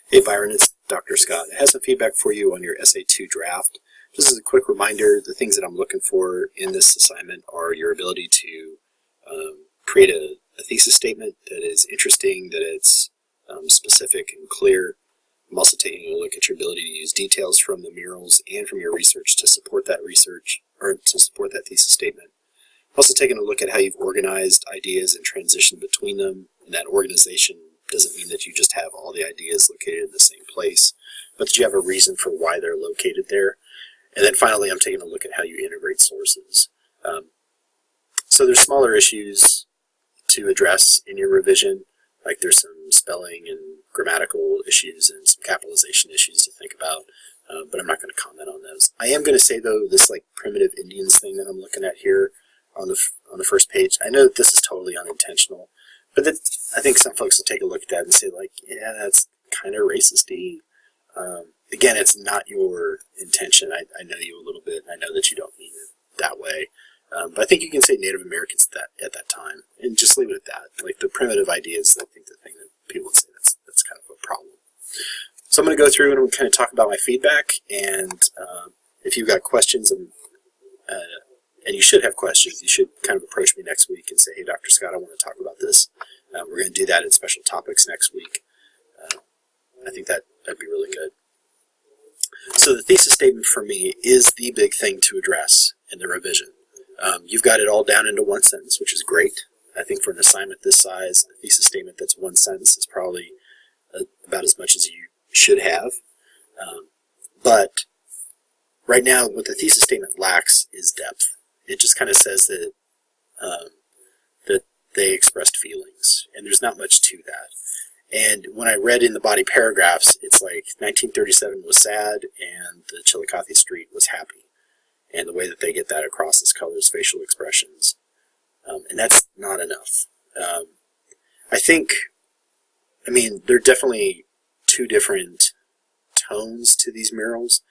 Hey Byron, it's Dr. Scott. I have some feedback for you on your Essay 2 draft. Just as a quick reminder, the things that I'm looking for in this assignment are your ability to create a thesis statement that is interesting, that it's specific and clear. I'm also taking a look at your ability to use details from the murals and from your research to support that research, or to support that thesis statement. I'm also taking a look at how you've organized ideas and transitioned between them, and that organization doesn't mean that you just have all the ideas located in the same place, but that you have a reason for why they're located there. And then finally, I'm taking a look at how you integrate sources. So there's smaller issues to address in your revision, like there's some spelling and grammatical issues and some capitalization issues to think about, but I'm not going to comment on those. I am going to say, though, this like primitive Indians thing that I'm looking at here on the first page, I know that this is totally unintentional, but that, I think some folks will take a look at that and say, like, yeah, that's kind of racist-y. Again, it's not your intention. I know you a little bit, and I know that you don't mean it that way. But I think you can say Native Americans at that time, and just leave it at that. Like, the primitive idea is, I think, the thing that people would say that's kind of a problem. So I'm going to go through and we'll kind of talk about my feedback, and if you've got questions, and you should have questions, you should kind of approach me next week and say, hey, Dr. Scott, I want to talk about this. We're going to do that in special topics next week. I think that'd be really good. So the thesis statement for me is the big thing to address in the revision. You've got it all down into one sentence, which is great. I think for an assignment this size, a thesis statement that's one sentence is probably about as much as you should have. But right now, what the thesis statement lacks is depth. It just kind of says that that they expressed feelings, and there's not much to that. And when I read in the body paragraphs, it's like 1937 was sad and the Chillicothe Street was happy. And the way that they get that across is colors, facial expressions. And that's not enough. I mean, there are definitely two different tones to these murals,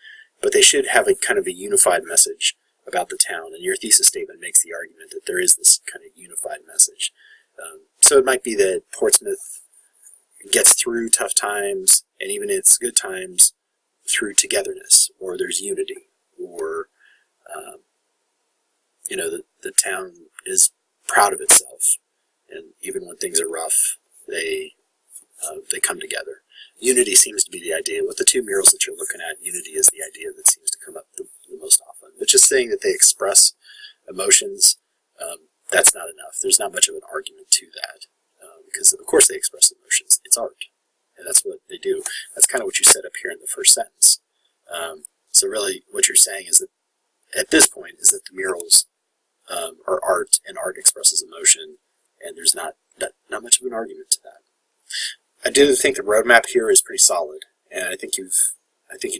but they should have a kind of a unified message about the town. And your thesis statement makes the argument that there is this kind of unified message. So it might be that Portsmouth gets through tough times, and even its good times, through togetherness, or there's unity, or the town is proud of itself, and even when things are rough, they come together. Unity seems to be the idea. With the two murals that you're looking at, unity is the idea that seems to come up the most often. But just saying that they express emotions, that's not enough. There's not much of an argument to that. Because of course they express emotions. It's art, and that's what they do. That's kind of what you set up here in the first sentence. So really, what you're saying is that at this point is that the murals are art, and art expresses emotion, and there's not much of an argument to that. I do think the roadmap here is pretty solid, and I think you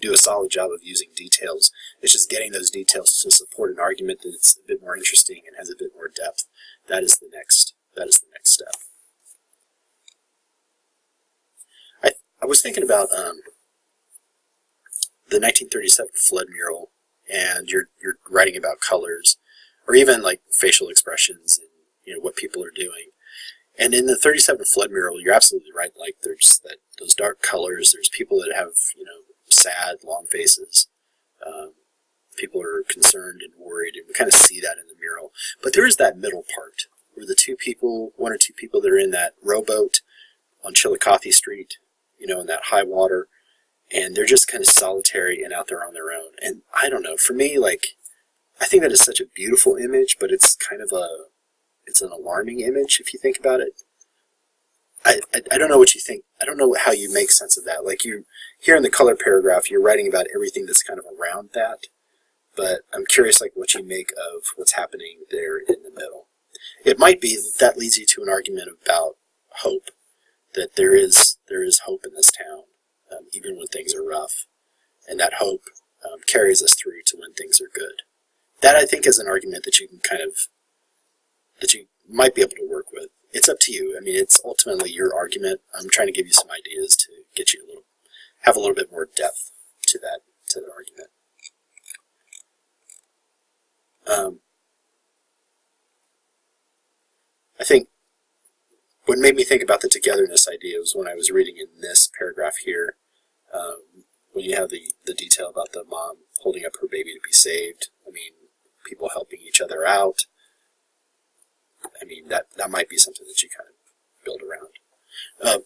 do a solid job of using details. It's just getting those details to support an argument that's a bit more interesting and has a bit more depth. That is the next step. I was thinking about the 1937 flood mural, and you're writing about colors, or even like facial expressions and what people are doing. And in the 37 flood mural, you're absolutely right. Like there's those dark colors. There's people that have sad, long faces. People are concerned and worried, and we kind of see that in the mural. But there is that middle part where one or two people that are in that rowboat on Chillicothe Street, in that high water, and they're just kind of solitary and out there on their own. And I don't know, for me, I think that is such a beautiful image, but it's kind of it's an alarming image if you think about it. I don't know what you think. I don't know how you make sense of that. Like here in the color paragraph, you're writing about everything that's kind of around that, but I'm curious what you make of what's happening there in the middle. It might be that leads you to an argument about hope, that there is hope in this town, even when things are rough, and that hope carries us through to when things are good. That, I think, is an argument that you can that you might be able to work with. It's up to you. I mean, it's ultimately your argument. I'm trying to give you some ideas to get you have a little bit more depth to that argument. I think what made me think about the togetherness idea was when I was reading in this paragraph here, When you have the detail about the mom holding up her baby to be saved, I mean, people helping each other out, I mean, that might be something that you kind of build around.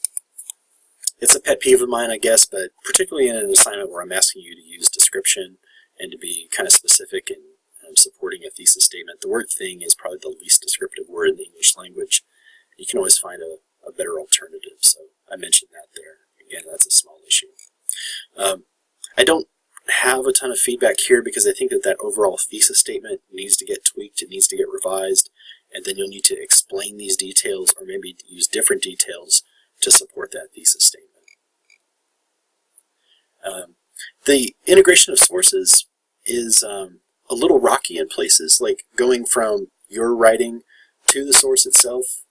It's a pet peeve of mine, I guess, but particularly in an assignment where I'm asking you to use description and to be kind of specific in supporting a thesis statement, the word thing is probably the least descriptive word in the English language. You can always find a better alternative, so I mentioned that there. Again, that's a small issue. I don't have a ton of feedback here because I think that overall thesis statement needs to get tweaked, it needs to get revised, and then you'll need to explain these details or maybe use different details to support that thesis statement. The integration of sources is a little rocky in places, like going from your writing to the source itself.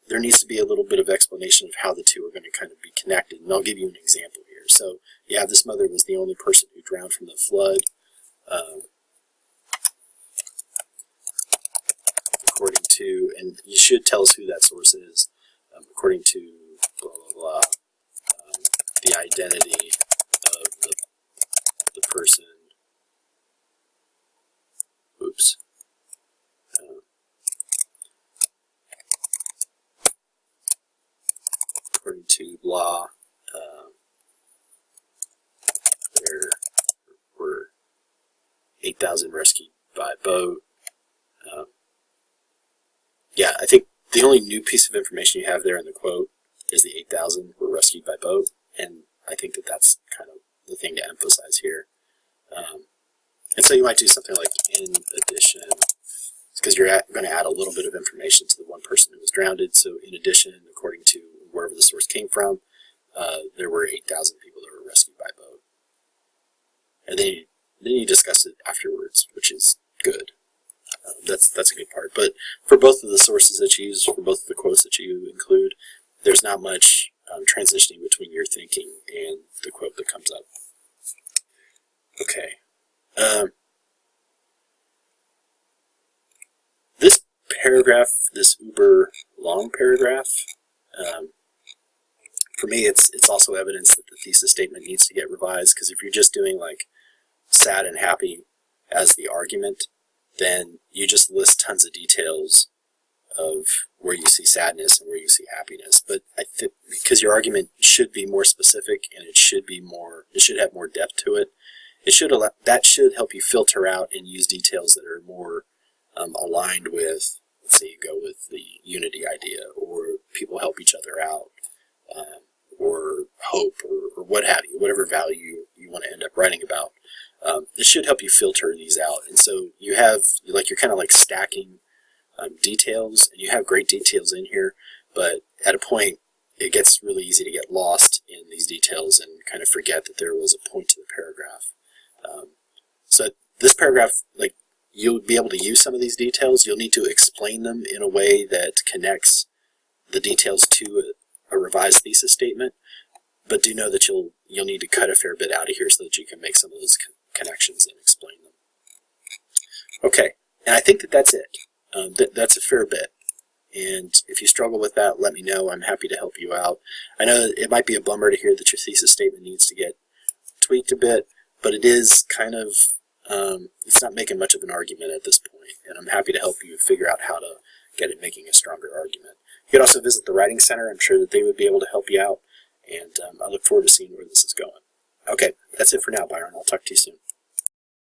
There needs to be a little bit of explanation of how the two are going to kind of be connected, and I'll give you an example here. So, yeah, this mother was the only person who drowned from the flood. According to, and you should tell us who that source is, according to blah, blah, blah, the identity of the person, oops, according to blah, there were 8,000 rescued by boat. Yeah, I think the only new piece of information you have there in the quote is the 8,000 were rescued by boat, and I think that that's kind of the thing to emphasize here. And so you might do something like in addition, because you're going to add a little bit of information to the one person who was drowned. So in addition, according to wherever the source came from, there were 8,000 people that were rescued by boat. And then you discuss it afterwards, which is good. That's a good part. But for both of the sources that you use, for both of the quotes that you include, there's not much transitioning between your thinking and the quote that comes up. Okay. This paragraph, this uber long paragraph, for me it's also evidence that the thesis statement needs to get revised, because if you're just doing like sad and happy as the argument, then you just list tons of details of where you see sadness and where you see happiness. But I think because your argument should be more specific and it should have more depth to it, that should help you filter out and use details that are more aligned with, let's say you go with the unity idea, or people help each other out, or hope, or what have you, whatever value you want to end up writing about. It should help you filter these out. And so you're kind of like stacking details, and you have great details in here, but at a point it gets really easy to get lost in these details and kind of forget that there was a point to the paragraph. So this paragraph, like, you'll be able to use some of these details. You'll need to explain them in a way that connects the details to a revised thesis statement, but do know that you'll need to cut a fair bit out of here so that you can make some of those connections and explain them. Okay, and I think that that's it. That's a fair bit. And if you struggle with that, let me know. I'm happy to help you out. I know that it might be a bummer to hear that your thesis statement needs to get tweaked a bit, but it is kind of, it's not making much of an argument at this point, and I'm happy to help you figure out how to get it making a stronger argument. You could also visit the Writing Center. I'm sure that they would be able to help you out, and I look forward to seeing where this is going. Okay, that's it for now, Byron. I'll talk to you soon.